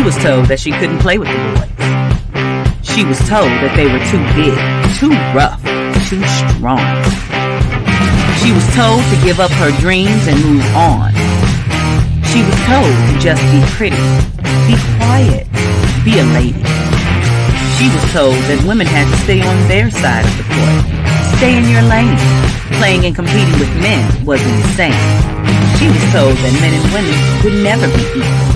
She was told that she couldn't play with the boys. She was told that they were too big, too rough, too strong. She was told to give up her dreams and move on. She was told to just be pretty, be quiet, be a lady. She was told that women had to stay on their side of the court, stay in your lane. Playing and competing with men was insane. She was told that men and women would never be equal.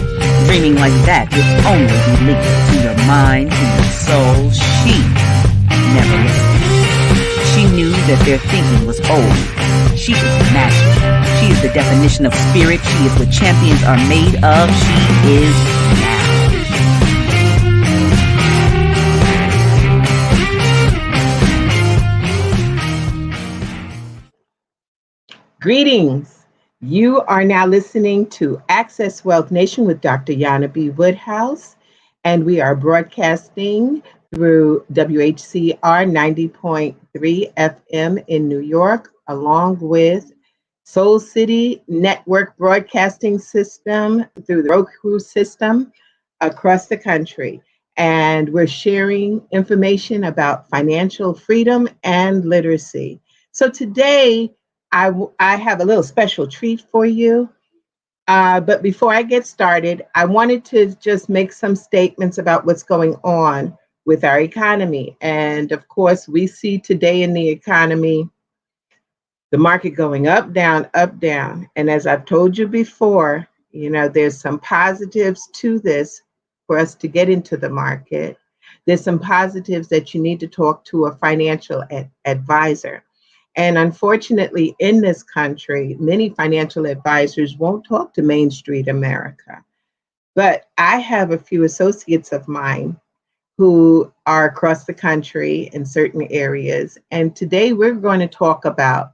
Dreaming like that would only be linked to your mind, to your soul. She never listened. She knew that their thinking was old. She is magic. She is the definition of spirit. She is what champions are made of. She is now. Greetings. You are now listening to Access Wealth Nation with Dr. Jana B. Woodhouse, and we are broadcasting through WHCR 90.3 FM in New York, along with Soul City Network Broadcasting System through the Roku system across the country. And we're sharing information about financial freedom and literacy. So today, I have a little special treat for you. But before I get started, I wanted to just make some statements about what's going on with our economy. And of course, we see today in the economy, the market going up, down, up, down. And as I've told you before, there's some positives to this for us to get into the market. There's some positives that you need to talk to a financial advisor. And unfortunately, in this country, many financial advisors won't talk to Main Street America. But I have a few associates of mine who are across the country in certain areas. And today we're going to talk about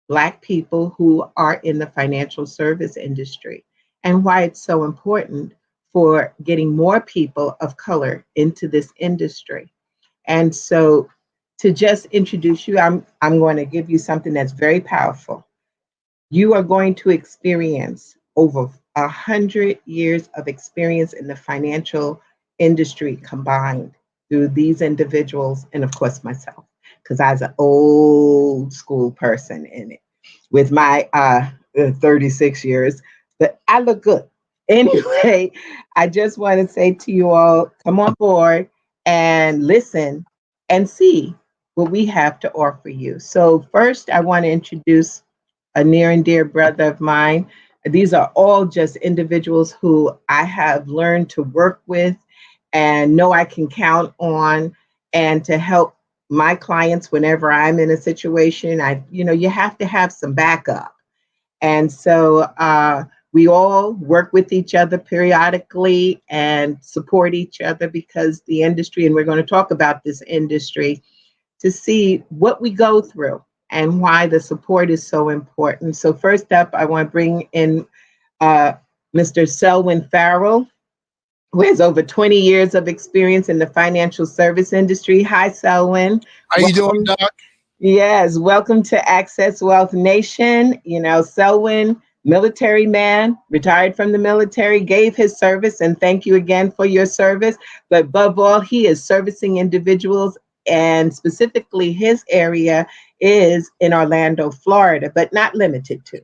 Black people who are in the financial service industry and why it's so important for getting more people of color into this industry. And so to just introduce you, I'm going to give you something that's very powerful. You are going to experience over 100 years of experience in the financial industry combined through these individuals and, of course, myself, because I was an old school person in it with my 36 years, but I look good. Anyway, I just want to say to you all, come on board and listen and see what we have to offer you. So first, I want to introduce a near and dear brother of mine. These are all just individuals who I have learned to work with and know I can count on, and to help my clients whenever I'm in a situation. You have to have some backup. And so we all work with each other periodically and support each other, because the industry, and we're going to talk about this industry, to see what we go through and why the support is so important. So first up, I want to bring in Mr. Selwyn Farrell, who has over 20 years of experience in the financial service industry. Hi, Selwyn. How you doing, Doc? Yes, welcome to Access Wealth Nation. Selwyn, military man, retired from the military, gave his service, and thank you again for your service. But above all, he is servicing individuals, and specifically his area is in Orlando, Florida, but not limited to.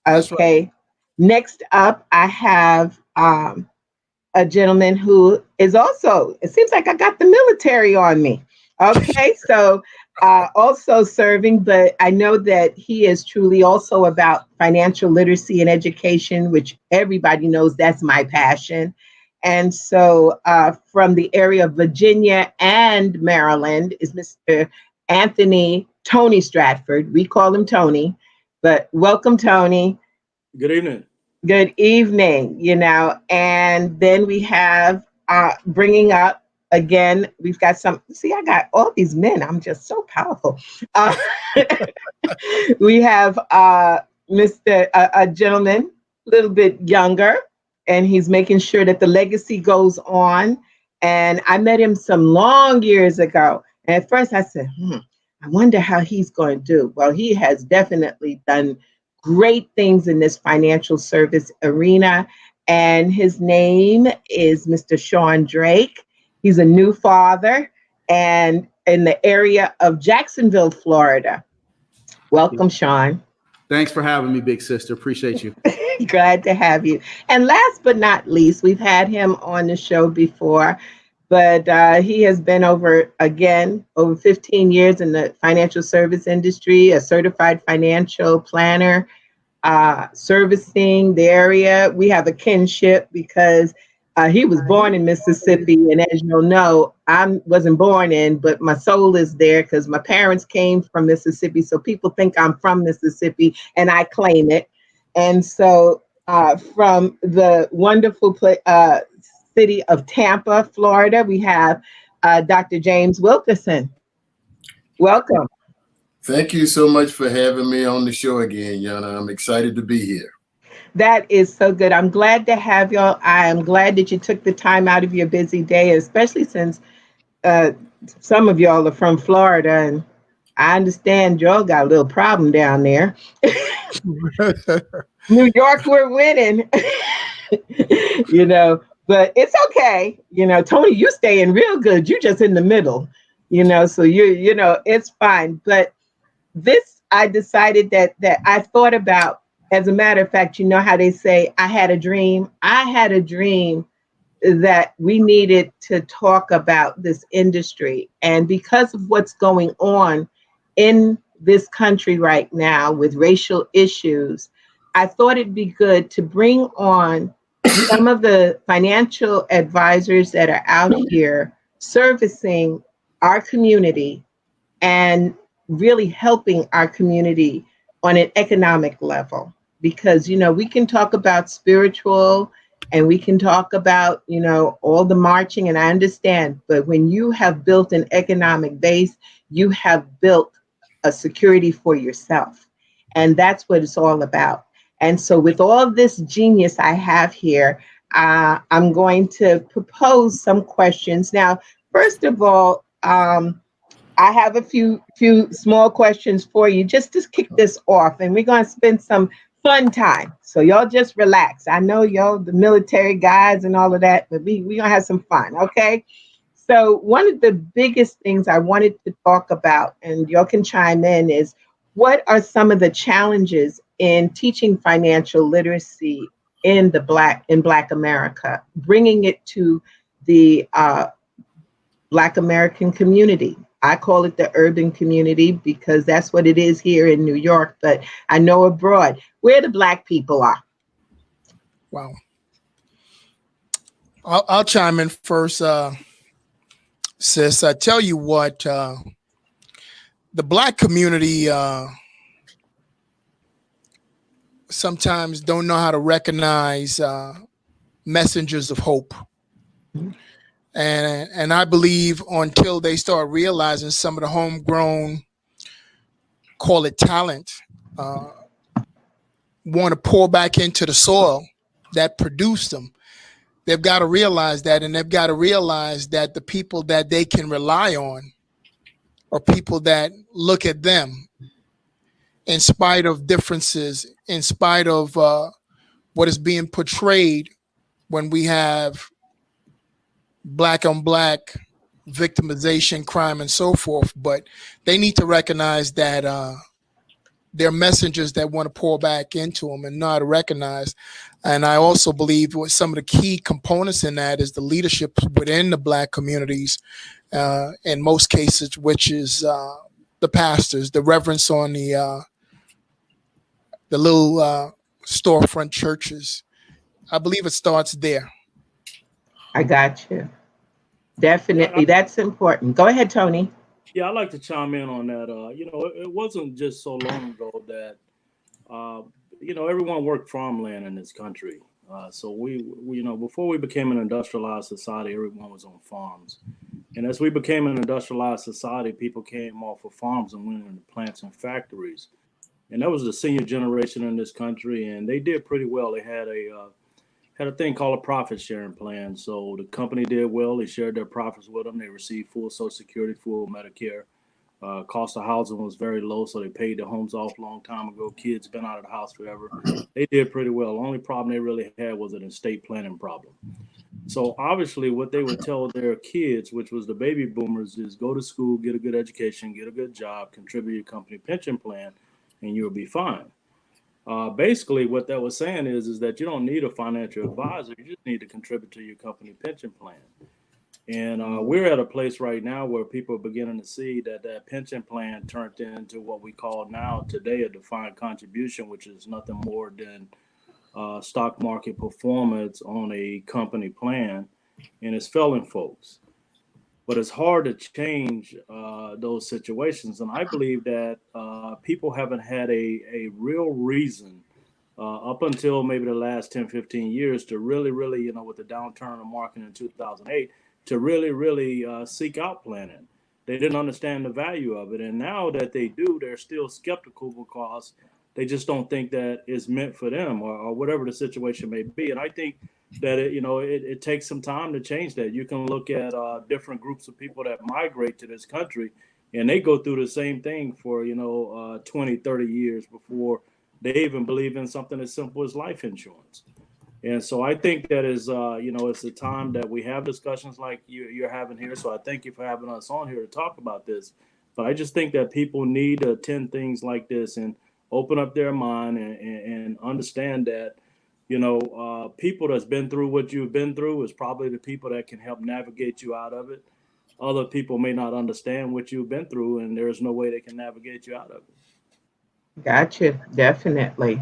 Okay. Right. Next up, I have a gentleman who is also, it seems like I got the military on me. Okay, so also serving, but I know that he is truly also about financial literacy and education, which everybody knows that's my passion. And so from the area of Virginia and Maryland is Mr. Anthony Tony Stratford. We call him Tony, but welcome, Tony. Good evening. Good evening, and then we have bringing up again, we've got I got all these men. I'm just so powerful. We have a gentleman, a little bit younger, and he's making sure that the legacy goes on. And I met him some long years ago. And at first I said, I wonder how he's going to do. Well, he has definitely done great things in this financial service arena. and his name is Mr. Sean Drake. He's a new father and in the area of Jacksonville, Florida. Welcome, Sean. Thanks for having me, big sister. Appreciate you. Glad to have you. And last but not least, we've had him on the show before, but he has been over 15 years in the financial service industry, a certified financial planner, servicing the area. We have a kinship because he was born in Mississippi, and as you'll know, I wasn't born in, but my soul is there because my parents came from Mississippi. So people think I'm from Mississippi, and I claim it. And so, from the wonderful city of Tampa, Florida, we have Dr. James Wilkerson. Welcome. Thank you so much for having me on the show again, Jana. I'm excited to be here. That is so good. I'm glad to have y'all. I am glad that you took the time out of your busy day, especially since some of y'all are from Florida, and I understand y'all got a little problem down there. New York, we're winning, but it's okay. Tony, you staying real good. You just in the middle, so it's fine. But this, I decided that I thought about, as a matter of fact, how they say, I had a dream. I had a dream that we needed to talk about this industry. And because of what's going on in this country right now with racial issues, I thought it'd be good to bring on some of the financial advisors that are out here servicing our community and really helping our community on an economic level. Because, we can talk about spiritual and we can talk about, all the marching, and I understand, but when you have built an economic base, you have built a security for yourself. And that's what it's all about. And so with all this genius I have here, I'm going to propose some questions. Now, first of all, I have a few small questions for you just to kick this off, and we're going to spend some fun time. So y'all just relax. I know y'all the military guys and all of that, but we're going to have some fun, okay? So one of the biggest things I wanted to talk about, and y'all can chime in, is what are some of the challenges in teaching financial literacy in Black America, bringing it to the Black American community. I call it the urban community because that's what it is here in New York, but I know abroad where the Black people are. Wow. I'll chime in first, sis. I tell you what, the Black community sometimes don't know how to recognize messengers of hope. Mm-hmm. And I believe until they start realizing some of the homegrown, call it talent, want to pour back into the soil that produced them, they've got to realize that, and they've got to realize that the people that they can rely on are people that look at them in spite of differences, in spite of what is being portrayed when we have Black on Black victimization, crime, and so forth. But they need to recognize that they're messengers that want to pour back into them and not recognize. And I also believe what some of the key components in that is the leadership within the Black communities, in most cases, which is the pastors, the reverence on the little storefront churches. I believe it starts there. I got you. Definitely. That's important. Go ahead, Tony. Yeah, I'd like to chime in on that. It wasn't just so long ago that, everyone worked farmland in this country. So we, before we became an industrialized society, everyone was on farms. And as we became an industrialized society, people came off of farms and went into plants and factories. And that was the senior generation in this country, and they did pretty well. They had a thing called a profit sharing plan. So the company did well. They shared their profits with them. They received full Social Security, full Medicare, Cost of housing was very low, so they paid their homes off a long time ago. Kids been out of the house forever. They did pretty well. The only problem they really had was an estate planning problem. So obviously what they would tell their kids, which was the baby boomers, is go to school, get a good education, get a good job, contribute to your company pension plan, and you'll be fine. Basically what that was saying is that you don't need a financial advisor. You just need to contribute to your company pension plan. And we're at a place right now where people are beginning to see that that pension plan turned into what we call now today a defined contribution, which is nothing more than stock market performance on a company plan, and it's failing folks. But it's hard to change those situations. And I believe that people haven't had a real reason up until maybe the last 10, 15 years to really, with the downturn of the market in 2008, to really seek out planning. They didn't understand the value of it. And now that they do, they're still skeptical because they just don't think that it's meant for them or whatever the situation may be. And I think that, it takes some time to change that. You can look at different groups of people that migrate to this country, and they go through the same thing for, 20, 30 years before they even believe in something as simple as life insurance. And so I think that is, it's the time that we have discussions like you're having here. So I thank you for having us on here to talk about this. But I just think that people need to attend things like this and open up their mind and understand that, people that's been through what you've been through is probably the people that can help navigate you out of it. Other people may not understand what you've been through, and there's no way they can navigate you out of it. Gotcha. Definitely.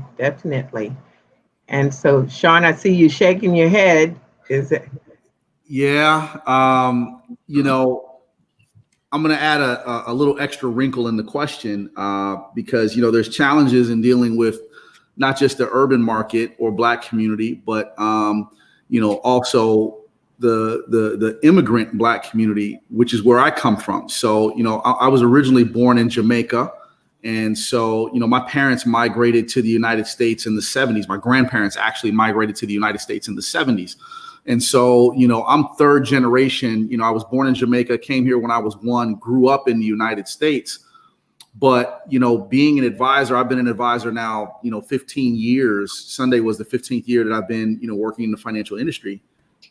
And so, Sean, I see you shaking your head. Is it? Yeah. I'm going to add a little extra wrinkle in the question because, there's challenges in dealing with not just the urban market or Black community, but, also the immigrant Black community, which is where I come from. So, I was originally born in Jamaica. And so, my parents migrated to the United States in the 70s. My grandparents actually migrated to the United States in the 70s. And so, I'm third generation. I was born in Jamaica, came here when I was 1, grew up in the United States. But, being an advisor, I've been an advisor now, 15 years. Sunday was the 15th year that I've been, working in the financial industry.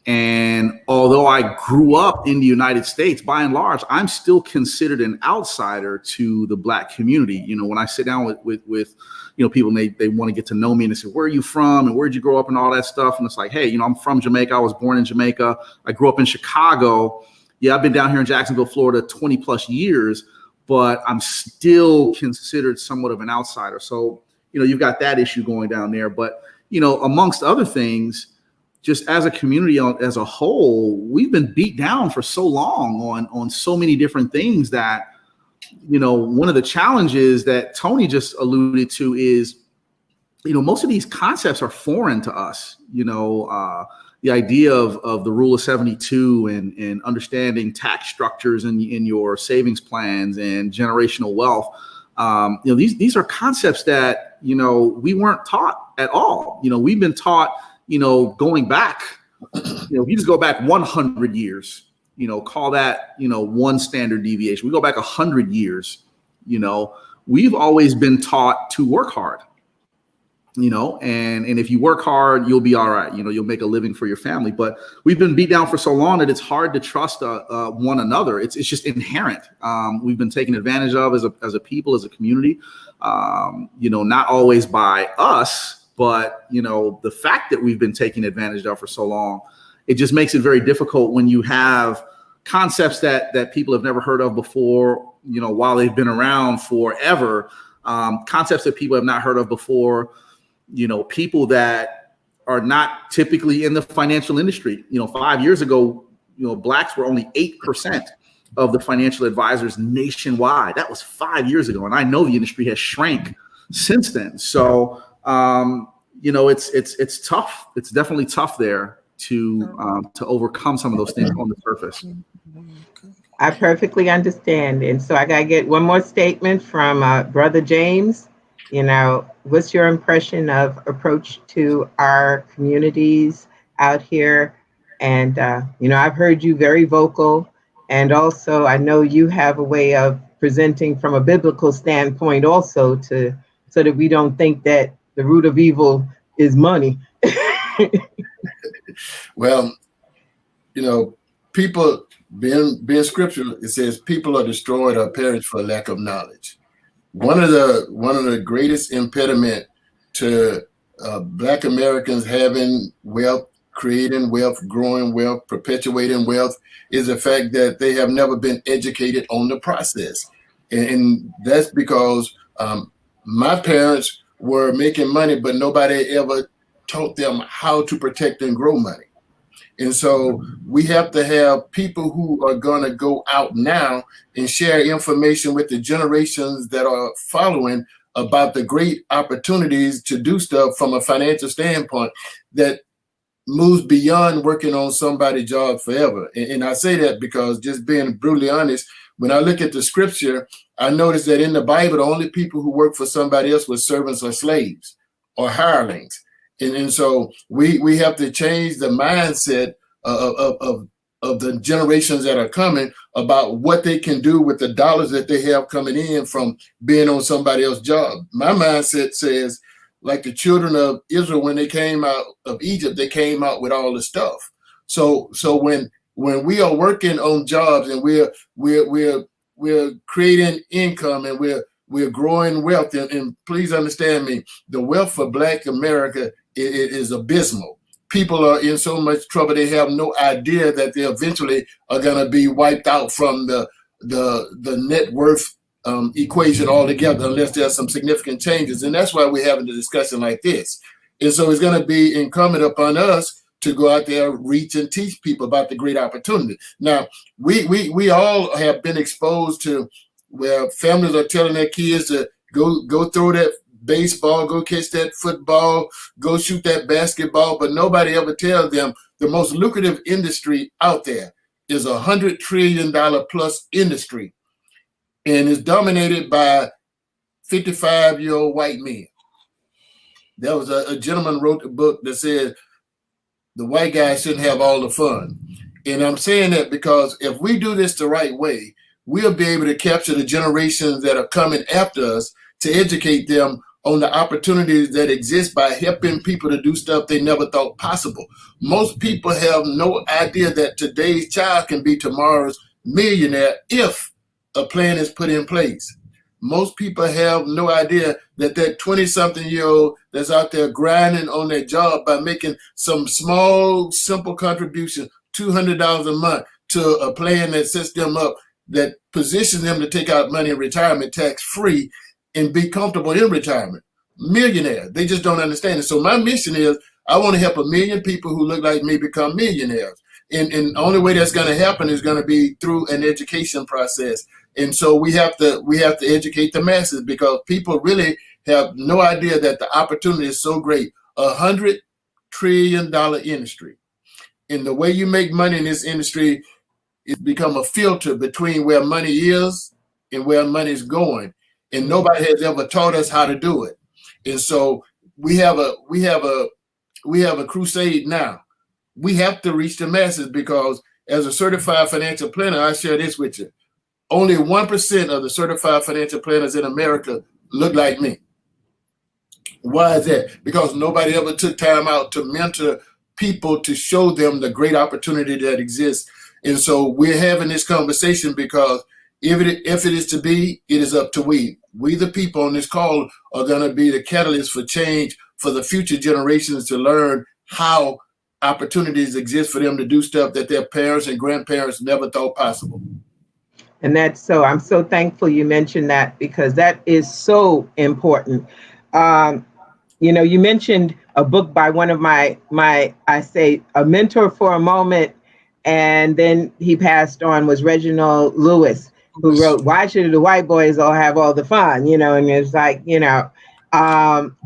And although I grew up in the United States, by and large, I'm still considered an outsider to the Black community. When I sit down with people and they want to get to know me and they say, where are you from? And where'd you grow up and all that stuff? And it's like, hey, I'm from Jamaica. I was born in Jamaica. I grew up in Chicago. Yeah, I've been down here in Jacksonville, Florida, 20 plus years, but I'm still considered somewhat of an outsider. So, you've got that issue going down there. But, amongst other things, just as a community as a whole, we've been beat down for so long on so many different things that, one of the challenges that Tony just alluded to is, most of these concepts are foreign to us. The idea of the rule of 72 and understanding tax structures in your savings plans and generational wealth. These are concepts that, we weren't taught at all. We've been taught, going back, if you just go back 100 years, call that, one standard deviation. We go back 100 years, we've always been taught to work hard, and if you work hard, you'll be all right. You'll make a living for your family. But we've been beat down for so long that it's hard to trust one another. It's just inherent. We've been taken advantage of as a people, as a community, not always by us. But, the fact that we've been taken advantage of for so long, it just makes it very difficult when you have concepts that people have never heard of before, while they've been around forever, concepts that people have not heard of before, people that are not typically in the financial industry. 5 years ago, Blacks were only 8% of the financial advisors nationwide. That was 5 years ago. And I know the industry has shrank since then. So, it's tough. It's definitely tough there to overcome some of those things on the surface. I perfectly understand. And so I got to get one more statement from Brother James. What's your impression of approach to our communities out here? And, I've heard you very vocal. And also, I know you have a way of presenting from a biblical standpoint also, to so that we don't think that the root of evil is money. Well, people, being scriptural, it says people are destroyed or perish for lack of knowledge. One of the greatest impediment to Black Americans having wealth, creating wealth, growing wealth, perpetuating wealth is the fact that they have never been educated on the process. And that's because my parents were making money, but nobody ever taught them how to protect and grow money. And so we have to have people who are going to go out now and share information with the generations that are following about the great opportunities to do stuff from a financial standpoint that moves beyond working on somebody's job forever. And I say that because, just being brutally honest, when I look at the scripture, I notice that in the Bible, the only people who work for somebody else were servants or slaves or hirelings. And so we have to change the mindset of the generations that are coming about what they can do with the dollars that they have coming in from being on somebody else's job. My mindset says, like the children of Israel, when they came out of Egypt, they came out with all the stuff. So when we are working on jobs and we're creating income and we're growing wealth, and please understand me, the wealth for Black America is abysmal. People are in so much trouble, they have no idea that they eventually are going to be wiped out from the net worth equation altogether, unless there's some significant changes. And that's why we're having a discussion like this. And so it's going to be incumbent upon us to go out there, reach and teach people about the great opportunity. Now, we all have been exposed to where families are telling their kids to go throw that baseball, go catch that football, go shoot that basketball, but nobody ever tells them the most lucrative industry out there is $100 trillion plus industry, and is dominated by 55-year-old white men. There was a gentleman wrote a book that said the white guy shouldn't have all the fun. And I'm saying that because if we do this the right way, we'll be able to capture the generations that are coming after us to educate them on the opportunities that exist by helping people to do stuff they never thought possible. Most people have no idea that today's child can be tomorrow's millionaire if a plan is put in place. Most people have no idea that 20-something-year-old that's out there grinding on their job by making some small, simple contribution, $200 a month, to a plan that sets them up, that positions them to take out money in retirement tax-free and be comfortable in retirement. Millionaire. They just don't understand it. So my mission is, I want to help 1 million people who look like me become millionaires. And the only way that's going to happen is going to be through an education process. And so we have to educate the masses, because people really have no idea that the opportunity is so great. $100 trillion industry. And the way you make money in this industry is become a filter between where money is and where money is going. And nobody has ever taught us how to do it. And so we have a crusade now. We have to reach the masses, because as a certified financial planner, I share this with you. Only 1% of the certified financial planners in America look like me. Why is that? Because nobody ever took time out to mentor people to show them the great opportunity that exists. And so we're having this conversation because if it is to be, it is up to we. We, the people on this call, are going to be the catalyst for change for the future generations to learn how opportunities exist for them to do stuff that their parents and grandparents never thought possible. And that's so, I'm so thankful you mentioned that, because that is so important. You mentioned a book by one of my I say a mentor for a moment, and then he passed on, was Reginald Lewis, who wrote Why Should the White Boys All Have All the Fun? And it's like,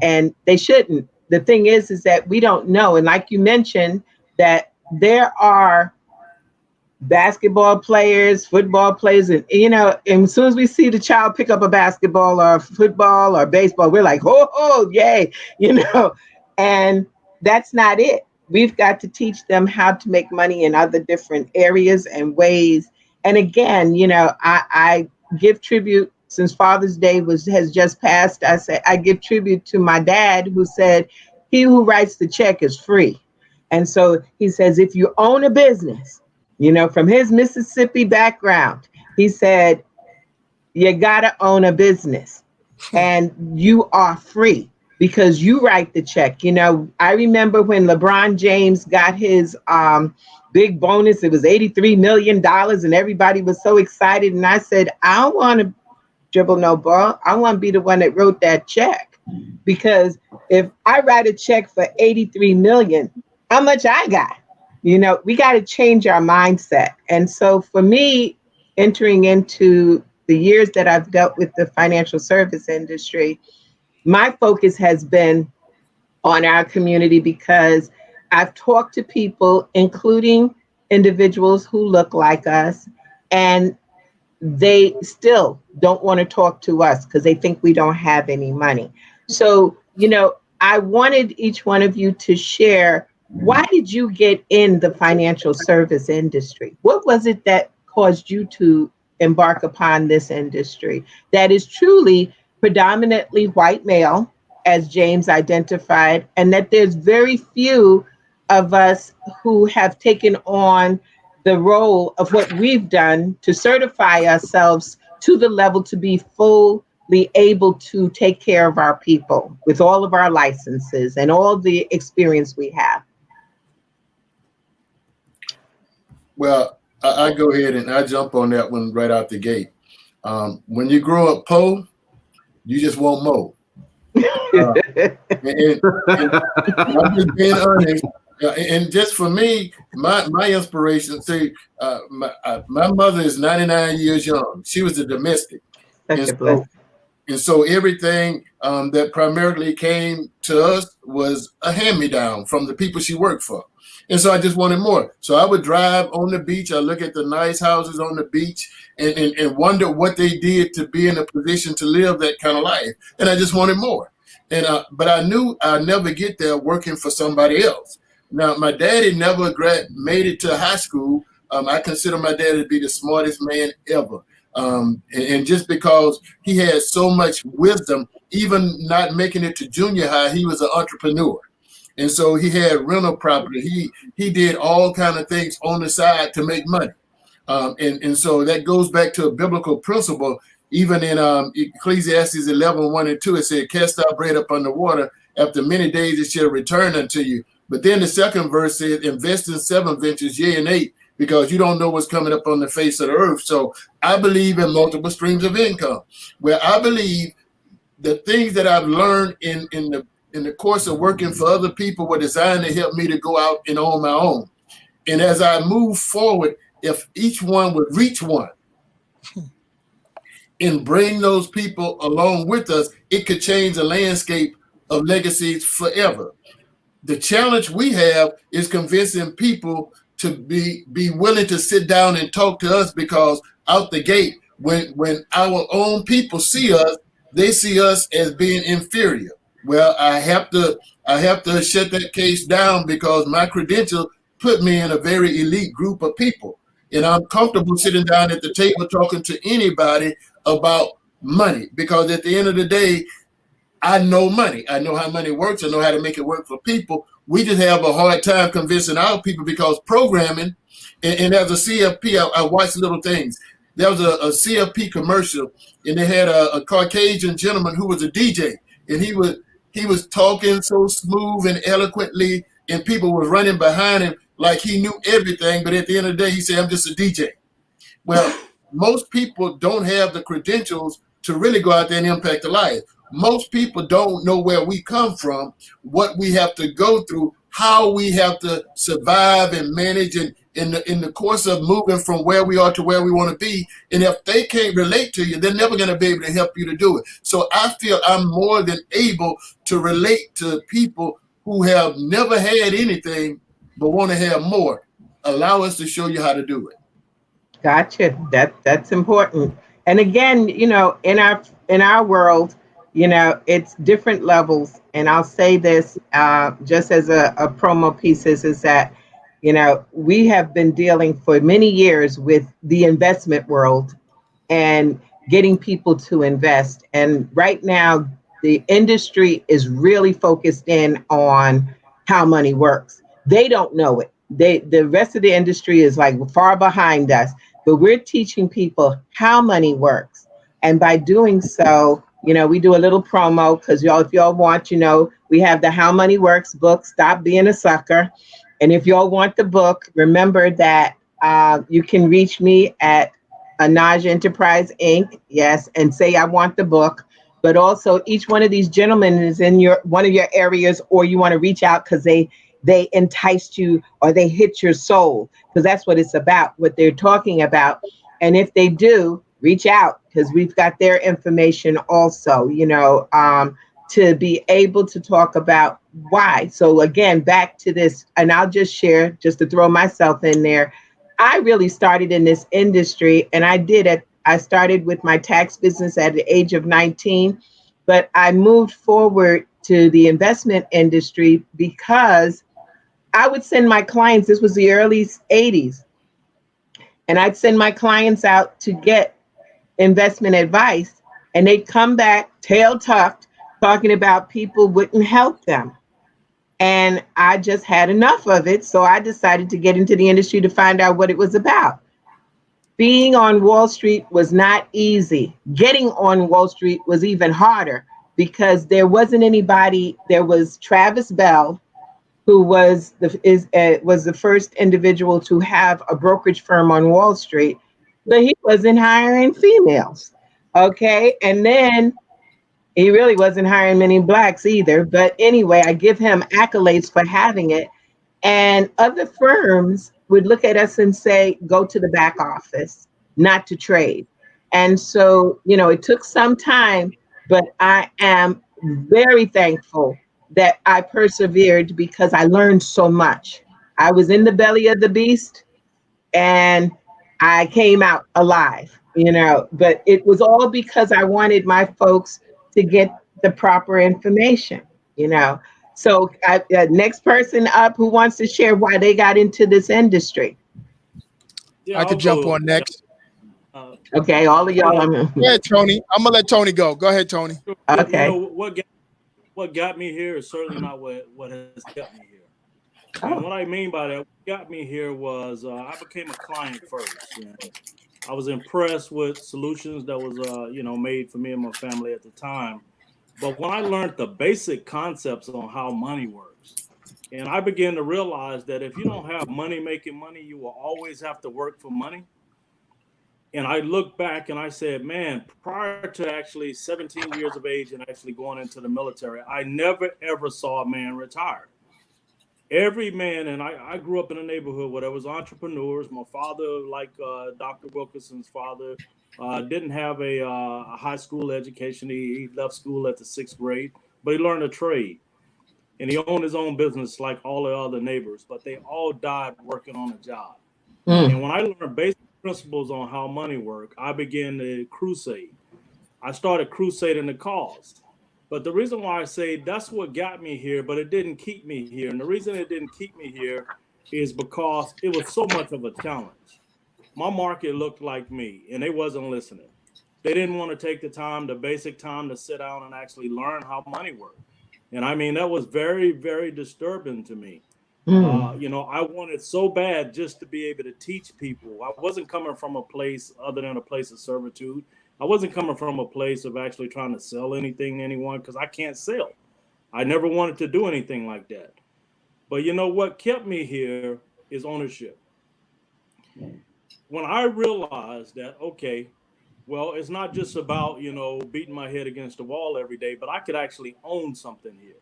and they shouldn't. The thing is that we don't know. And like you mentioned, that there are basketball players, football players, and and as soon as we see the child pick up a basketball or football or baseball, we're like, oh, yay, and that's not it. We've got to teach them how to make money in other different areas and ways. And again, I give tribute, since Father's Day has just passed. I give tribute to my dad, who said, "He who writes the check is free." And so he says, if you own a business, from his Mississippi background, he said, you gotta own a business, and you are free because you write the check. I remember when LeBron James got his big bonus. It was $83 million, and everybody was so excited. And I said, I don't want to dribble no ball. I want to be the one that wrote that check, because if I write a check for 83 million, how much I got? We got to change our mindset. And so for me, entering into the years that I've dealt with the financial service industry, my focus has been on our community, because I've talked to people, including individuals who look like us, and they still don't want to talk to us because they think we don't have any money. So, I wanted each one of you to share, why did you get in the financial service industry? What was it that caused you to embark upon this industry that is truly predominantly white male, as James identified, and that there's very few of us who have taken on the role of what we've done to certify ourselves to the level to be fully able to take care of our people with all of our licenses and all the experience we have? Well, I go ahead and I jump on that one right out the gate. When you grow up poor, you just want more. And I'm just being honest. And just for me, my inspiration, my mother is 99 years young. She was a domestic. And so everything that primarily came to us was a hand-me-down from the people she worked for. And so I just wanted more. So I would drive on the beach. I look at the nice houses on the beach and wonder what they did to be in a position to live that kind of life. And I just wanted more. And but I knew I'd never get there working for somebody else. Now, my daddy never made it to high school. I consider my daddy to be the smartest man ever. And just because he had so much wisdom, even not making it to junior high, he was an entrepreneur. And so he had rental property. He did all kind of things on the side to make money. And so that goes back to a biblical principle. Even in Ecclesiastes 11:1-2, it said, cast thy bread upon the water. After many days it shall return unto you. But then the second verse says, invest in 7 ventures, yea and 8, because you don't know what's coming up on the face of the earth. So I believe in multiple streams of income, where I believe the things that I've learned in the course of working for other people were designed to help me to go out and own my own. And as I move forward, if each one would reach one and bring those people along with us, it could change the landscape of legacies forever. The challenge we have is convincing people to be willing to sit down and talk to us, because out the gate, when our own people see us, they see us as being inferior. Well, I have to shut that case down, because my credentials put me in a very elite group of people. And I'm comfortable sitting down at the table talking to anybody about money, because at the end of the day, I know money. I know how money works. I know how to make it work for people. We just have a hard time convincing our people, because programming, and as a CFP, I watch little things. There was a CFP commercial, and they had a Caucasian gentleman who was a DJ, and he was talking so smooth and eloquently, and people were running behind him like he knew everything. But at the end of the day, he said, I'm just a DJ. Well, most people don't have the credentials to really go out there and impact a life. Most people don't know where we come from, what we have to go through, how we have to survive and manage in the course of moving from where we are to where we want to be. And if they can't relate to you, they're never going to be able to help you to do it. So I feel I'm more than able to relate to people who have never had anything but want to have more. Allow us to show you how to do it. Gotcha. That's important. And again, in our world, it's different levels. And I'll say this just as a promo piece is that, we have been dealing for many years with the investment world, and getting people to invest. And right now, the industry is really focused in on how money works. They don't know it. The rest of the industry is like far behind us, but we're teaching people how money works. And by doing so, we do a little promo because y'all, if y'all want, we have the How Money Works book, Stop Being a Sucker. And if y'all want the book, remember that you can reach me at Anaj Enterprise Inc. Yes, and say I want the book. But also, each one of these gentlemen is in one of your areas, or you want to reach out because they enticed you or they hit your soul, because that's what it's about, what they're talking about. And if they do, reach out because we've got their information also. To be able to talk about why. So again, back to this, and I'll just share, just to throw myself in there. I really started in this industry, and I started with my tax business at the age of 19, but I moved forward to the investment industry because I would send my clients, this was the early 80s, and I'd send my clients out to get investment advice, and they'd come back tail tucked talking about people wouldn't help them. And I just had enough of it. So I decided to get into the industry to find out what it was about. Being on Wall Street was not easy. Getting on Wall Street was even harder because there wasn't anybody. There was Travis Bell, who was the first individual to have a brokerage firm on Wall Street, but he wasn't hiring females. Okay, and then he really wasn't hiring many blacks either. But anyway, I give him accolades for having it. And other firms would look at us and say, go to the back office, not to trade. And so, it took some time, but I am very thankful that I persevered because I learned so much. I was in the belly of the beast and I came out alive, but it was all because I wanted my folks to get the proper information, So next person up who wants to share why they got into this industry. Yeah, I could jump on next. Okay, all of y'all. Go ahead, Tony. I'm going to let Tony go. Go ahead, Tony. Okay. What got me here is certainly not what has kept me here. And what I mean by that, what got me here was I became a client first. I was impressed with solutions that was, made for me and my family at the time. But when I learned the basic concepts on how money works, and I began to realize that if you don't have money making money, you will always have to work for money. And I look back and I said, man, prior to actually 17 years of age and actually going into the military, I never, ever saw a man retire. Every man, and I grew up in a neighborhood where there was entrepreneurs. My father, like Dr. Wilkinson's father, didn't have a high school education. He left school at the 6th grade, but he learned a trade. And he owned his own business like all the other neighbors, but they all died working on a job. And when I learned basic principles on how money work, I began to crusade. I started crusading the cause. But the reason why I say that's what got me here, but it didn't keep me here. And the reason it didn't keep me here is because it was so much of a challenge. My market looked like me, and they wasn't listening. They didn't want to take the time, the basic time to sit down and actually learn how money worked. And I mean, that was very, very disturbing to me. I wanted so bad just to be able to teach people. I wasn't coming from a place other than a place of servitude. I wasn't coming from a place of actually trying to sell anything to anyone because I can't sell. I never wanted to do anything like that. But what kept me here is ownership. When I realized that, okay, well, it's not just about, beating my head against the wall every day, but I could actually own something here.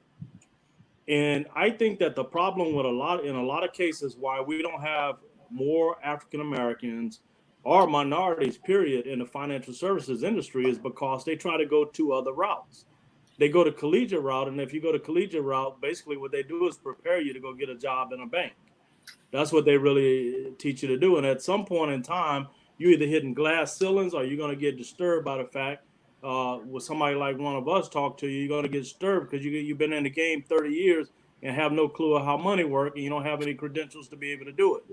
And I think that the problem with in a lot of cases, why we don't have more African Americans or minorities, period, in the financial services industry is because they try to go 2 other routes. They go to collegiate route, and if you go to collegiate route, basically what they do is prepare you to go get a job in a bank. That's what they really teach you to do. And at some point in time, you're either hitting glass ceilings or you're going to get disturbed by the fact with somebody like one of us talk to you, you're going to get disturbed because you've been in the game 30 years and have no clue of how money works, and you don't have any credentials to be able to do it.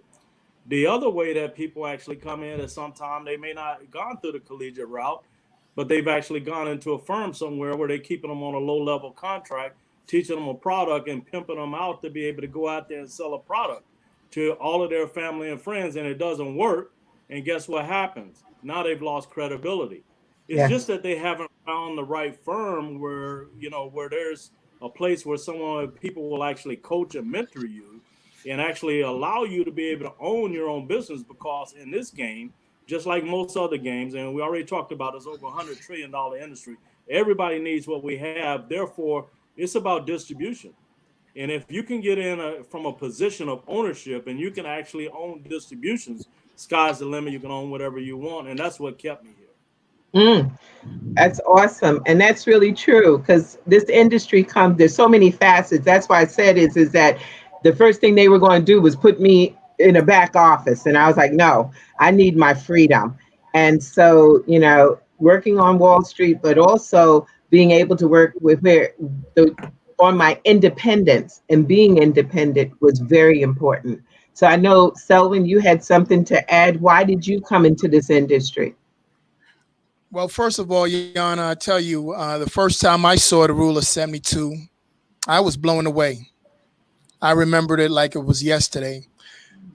The other way that people actually come in is sometimes they may not have gone through the collegiate route. but they've actually gone into a firm somewhere where they're keeping them on a low-level contract, teaching them a product and pimping them out to be able to go out there and sell a product to all of their family and friends, and it doesn't work. And guess what happens? Now they've lost credibility. It's just Yes. that they haven't found the right firm where, where there's a place where people will actually coach and mentor you and actually allow you to be able to own your own business, because in this game, just like most other games, and we already talked about, it's over $100 trillion industry. Everybody needs what we have. Therefore, it's about distribution. And if you can get in from a position of ownership and you can actually own distributions, sky's the limit. You can own whatever you want. And that's what kept me here. Mm. That's awesome. And that's really true, because this industry there's so many facets. That's why I said is that the first thing they were going to do was put me in a back office. And I was like, no, I need my freedom. And so, working on Wall Street, but also being able to work on my independence, and being independent was very important. So I know, Selwyn, you had something to add. Why did you come into this industry? Well, first of all, Jana, I tell you, the first time I saw the Rule of 72, I was blown away. I remembered it like it was yesterday.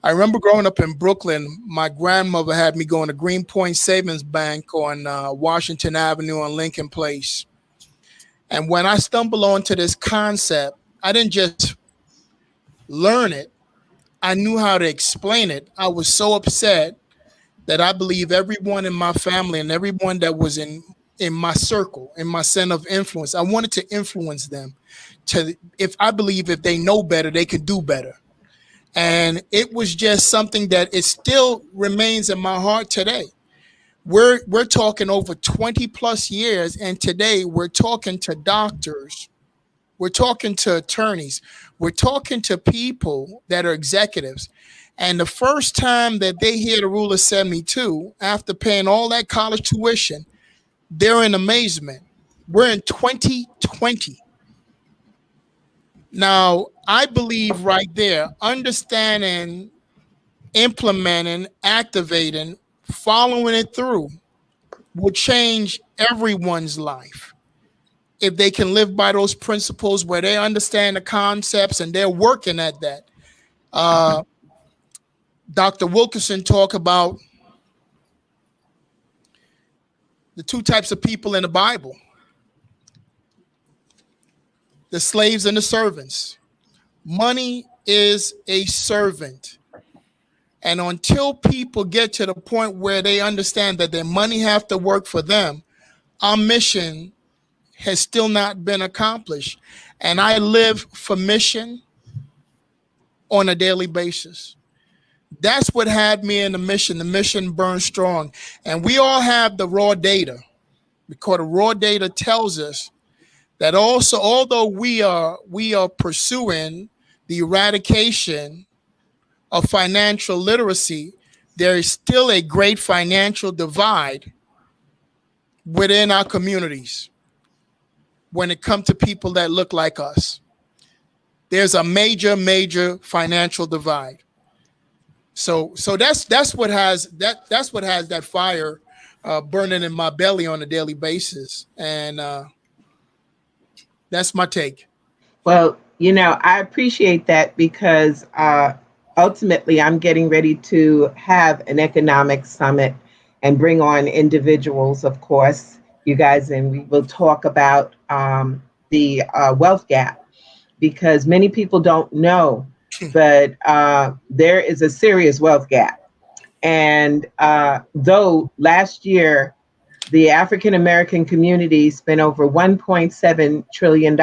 I remember growing up in Brooklyn, my grandmother had me going to Greenpoint Savings Bank on Washington Avenue on Lincoln Place. And when I stumbled onto this concept, I didn't just learn it, I knew how to explain it. I was so upset that I believe everyone in my family and everyone that was in my circle, in my center of influence, I wanted to influence them if they know better, they could do better. And it was just something that it still remains in my heart today. We're talking over 20 plus years, and today we're talking to doctors, we're talking to attorneys, we're talking to people that are executives. And the first time that they hear the Rule of 72, after paying all that college tuition, they're in amazement. We're in 2020. Now, I believe right there, understanding, implementing, activating, following it through will change everyone's life. If they can live by those principles where they understand the concepts and they're working at that. Dr. Wilkerson talked about the two types of people in the Bible, the slaves and the servants. Money is a servant. And until people get to the point where they understand that their money have to work for them, our mission has still not been accomplished. And I live for mission on a daily basis. That's what had me in the mission. The mission burns strong. And we all have the raw data, because the raw data tells us that also, although we are pursuing the eradication of financial literacy, there is still a great financial divide within our communities when it comes to people that look like us. There's a major financial divide. So that's what has that fire burning in my belly on a daily basis, and that's my take. Well, I appreciate that, because ultimately I'm getting ready to have an economic summit and bring on individuals, of course, you guys, and we will talk about the wealth gap, because many people don't know, but there is a serious wealth gap. And though last year, the African American community spent over $1.7 trillion.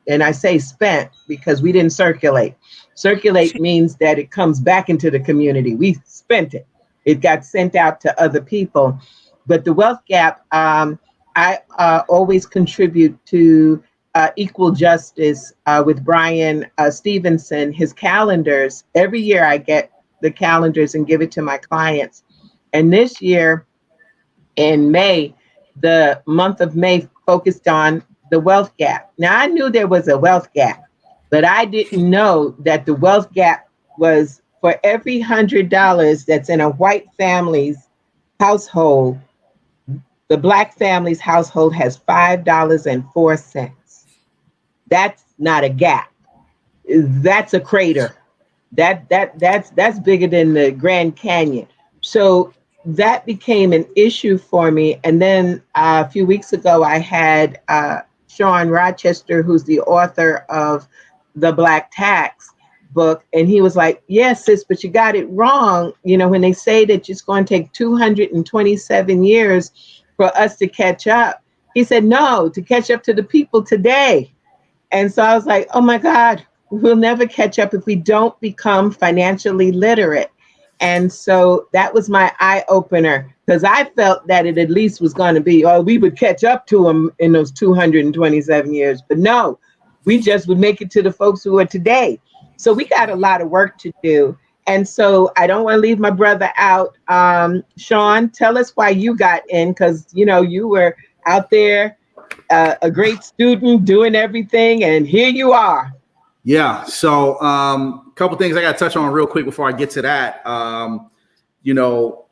And I say spent because we didn't circulate. Circulate means that it comes back into the community. We spent it. It got sent out to other people. But the wealth gap, I always contribute to equal justice with Brian Stevenson, his calendars. Every year I get the calendars and give it to my clients. And this year in May, the month of May focused on the wealth gap. Now, I knew there was a wealth gap, but I didn't know that the wealth gap was for every $100 that's in a white family's household, The Black family's household has $5.04. That's not a gap. That's a crater. That's bigger than the Grand Canyon. So that became an issue for me. And then a few weeks ago, I had Sean Rochester, who's the author of the Black Tax book, and he was like, "Yes, sis, but you got it wrong. You know, when they say that it's going to take 227 years for us to catch up," he said, "No, to catch up to the people today." And so I was like, "Oh my God, we'll never catch up if we don't become financially literate." And so that was my eye opener, because I felt that it at least was going to be, oh, we would catch up to them in those 227 years. But no, we just would make it to the folks who are today. So we got a lot of work to do. And so I don't want to leave my brother out. Sean, tell us why you got in, because, you know, you were out there, a great student, doing everything, and here you are. Yeah. So a couple things I got to touch on real quick before I get to that. You know,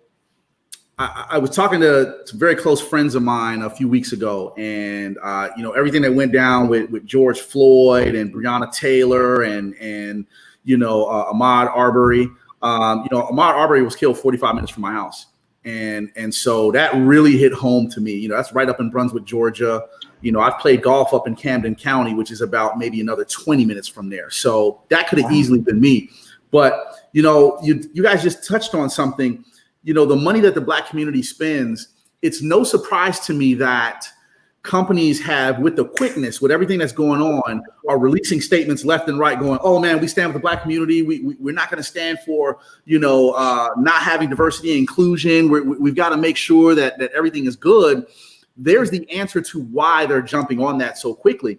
I was talking to some very close friends of mine a few weeks ago, and you know, everything that went down with George Floyd and Breonna Taylor and you know, Ahmaud Arbery. You know, Ahmaud Arbery was killed 45 minutes from my house, and so that really hit home to me. You know, that's right up in Brunswick, Georgia. You know, I've played golf up in Camden County, which is about maybe another 20 minutes from there. So that could have easily been me. But, you know, you guys just touched on something. You know, the money that the Black community spends, it's no surprise to me that companies have, with the quickness, with everything that's going on, are releasing statements left and right going, oh, man, we stand with the Black community. We're not going to stand for, you know, not having diversity and inclusion. We've got to make sure that everything is good. There's the answer to why they're jumping on that so quickly,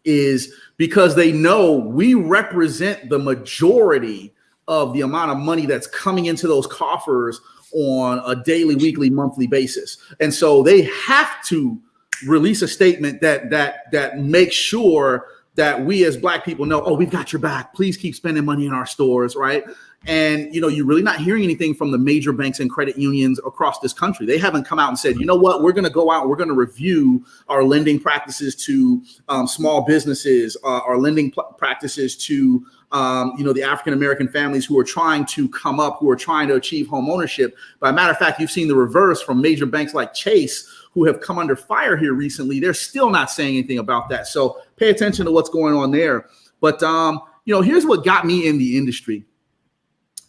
is because they know we represent the majority of the amount of money that's coming into those coffers on a daily, weekly, monthly basis. And so they have to release a statement that makes sure that we as Black people know, oh, we've got your back. Please keep spending money in our stores, right? And, you know, you're really not hearing anything from the major banks and credit unions across this country. They haven't come out and said, you know what, we're going to go out, we're going to review our lending practices to small businesses, our lending practices to, you know, the African-American families who are trying to come up, who are trying to achieve home ownership. By a matter of fact, you've seen the reverse from major banks like Chase, who have come under fire here recently. They're still not saying anything about that. So pay attention to what's going on there. But, you know, here's what got me in the industry.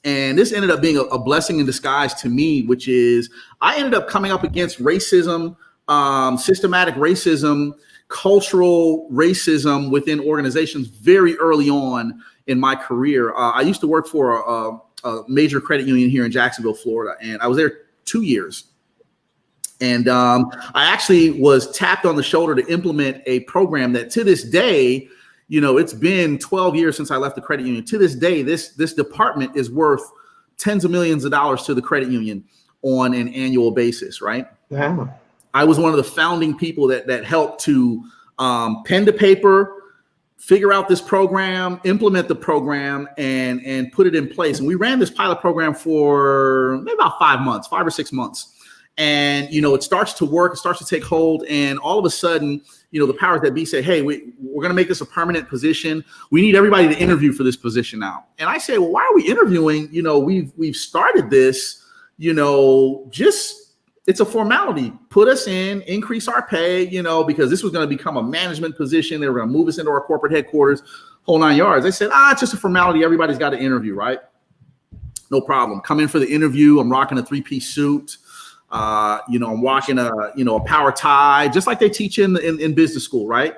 And this ended up being a blessing in disguise to me, which is I ended up coming up against racism, systematic racism, cultural racism within organizations very early on in my career. I used to work for a major credit union here in Jacksonville, Florida, and I was there 2 years. And I actually was tapped on the shoulder to implement a program that to this day, you know, it's been 12 years since I left the credit union. To this day, this department is worth tens of millions of dollars to the credit union on an annual basis, right? Wow. I was one of the founding people that helped to pen to paper, figure out this program, implement the program, and put it in place. And we ran this pilot program for maybe about 5 or 6 months. And, you know, it starts to work, it starts to take hold. And all of a sudden, you know, the powers that be say, hey, we're going to make this a permanent position. We need everybody to interview for this position now. And I say, well, why are we interviewing? You know, we've started this, you know, just it's a formality. Put us in, increase our pay, you know, because this was going to become a management position. They were going to move us into our corporate headquarters, whole 9 yards. They said, it's just a formality. Everybody's got to interview, right? No problem. Come in for the interview. I'm rocking a 3-piece suit. You know, I'm walking a power tie, just like they teach in business school, right?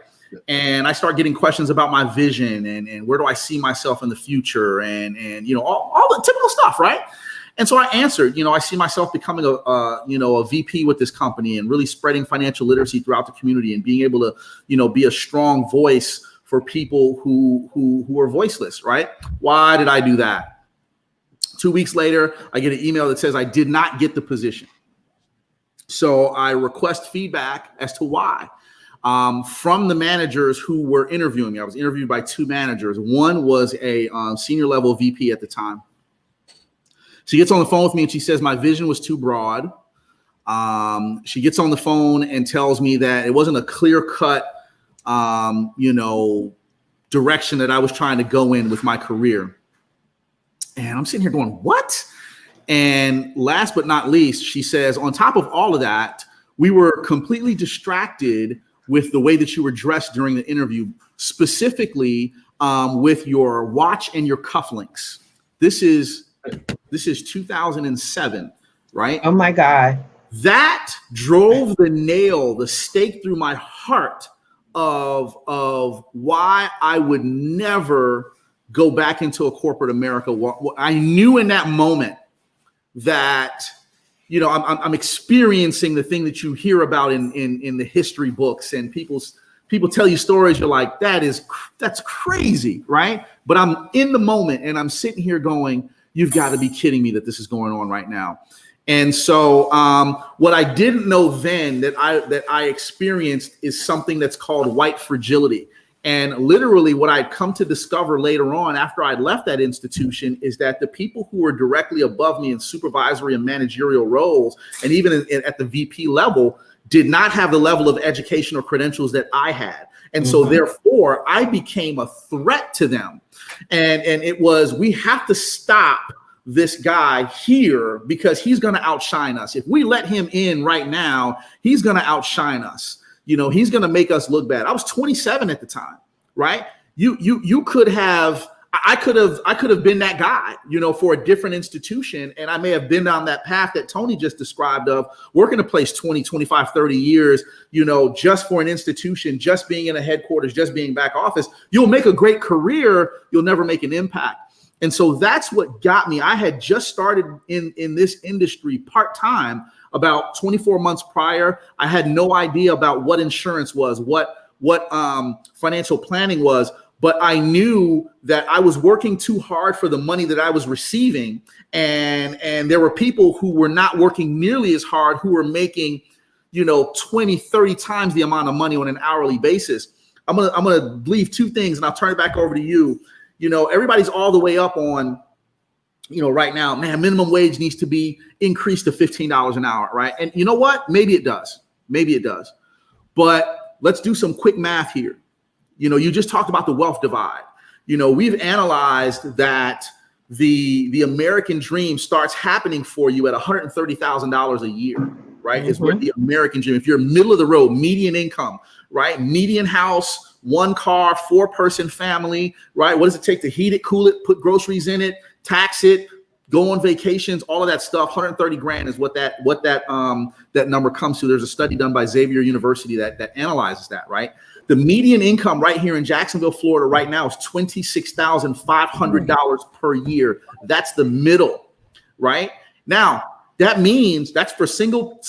And I start getting questions about my vision and where do I see myself in the future and you know, all the typical stuff, right? And so I answered, you know, I see myself becoming a VP with this company and really spreading financial literacy throughout the community and being able to, you know, be a strong voice for people who are voiceless, right? Why did I do that? 2 weeks later, I get an email that says I did not get the position. So I request feedback as to why from the managers who were interviewing me. I was interviewed by 2 managers. One was a senior level VP at the time. She gets on the phone with me and she says my vision was too broad. She gets on the phone and tells me that it wasn't a clear-cut, direction that I was trying to go in with my career. And I'm sitting here going, what? And last but not least, she says, on top of all of that, we were completely distracted with the way that you were dressed during the interview, specifically with your watch and your cufflinks. This is 2007, right? Oh my God. That drove the stake through my heart of why I would never go back into a corporate America. I knew in that moment that, I'm experiencing the thing that you hear about in the history books, and people tell you stories. You're like, that's crazy, right? But I'm in the moment and I'm sitting here going, you've got to be kidding me that this is going on right now. And so what I didn't know then that I experienced is something that's called white fragility. And literally what I'd come to discover later on after I'd left that institution is that the people who were directly above me in supervisory and managerial roles, and even at the VP level, did not have the level of education or credentials that I had. And so therefore I became a threat to them. And it was, we have to stop this guy here because he's going to outshine us. If we let him in right now, he's going to outshine us. He's going to make us look bad. I was 27 at the time, right? You could have, I could have been that guy, for a different institution. And I may have been down that path that Tony just described of working a place 20, 25, 30 years, just for an institution, just being in a headquarters, just being back office. You'll make a great career. You'll never make an impact. And so that's what got me. I had just started in this industry part-time about 24 months prior. I had no idea about what insurance was, what financial planning was, but I knew that I was working too hard for the money that I was receiving. And there were people who were not working nearly as hard, who were making, 20, 30 times the amount of money on an hourly basis. I'm gonna leave two things and I'll turn it back over to you. Everybody's all the way up on, right now, man, minimum wage needs to be increased to $15 an hour, right? And you know what? Maybe it does. But let's do some quick math here. You just talked about the wealth divide. We've analyzed that the American dream starts happening for you at $130,000 a year, right? Is where the American dream, if you're middle of the road, median income, right? Median house, one car, 4-person family, right? What does it take to heat it, cool it, put groceries in it, tax it, go on vacations, all of that stuff? 130 grand is what that number comes to. There's a study done by Xavier University that analyzes that, right? The median income right here in Jacksonville, Florida right now is $26,500 per year. That's the middle, right? Now, that means that's for single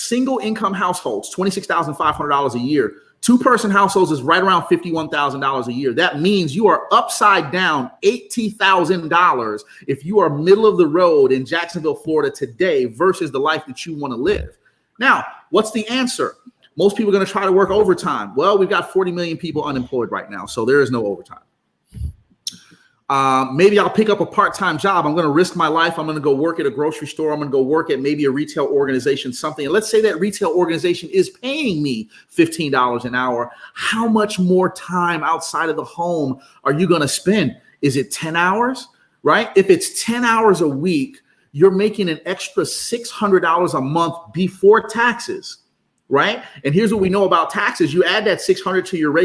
income households, $26,500 a year. 2-person households is right around $51,000 a year. That means you are upside down $80,000 if you are middle of the road in Jacksonville, Florida today versus the life that you want to live. Now, what's the answer? Most people are going to try to work overtime. Well, we've got 40 million people unemployed right now, so there is no overtime. Maybe I'll pick up a part-time job. I'm going to risk my life. I'm going to go work at a grocery store. I'm going to go work at maybe a retail organization, something. And let's say that retail organization is paying me $15 an hour. How much more time outside of the home are you going to spend? Is it 10 hours, right? If it's 10 hours a week, you're making an extra $600 a month before taxes, right? And here's what we know about taxes. You add that $600 to your rate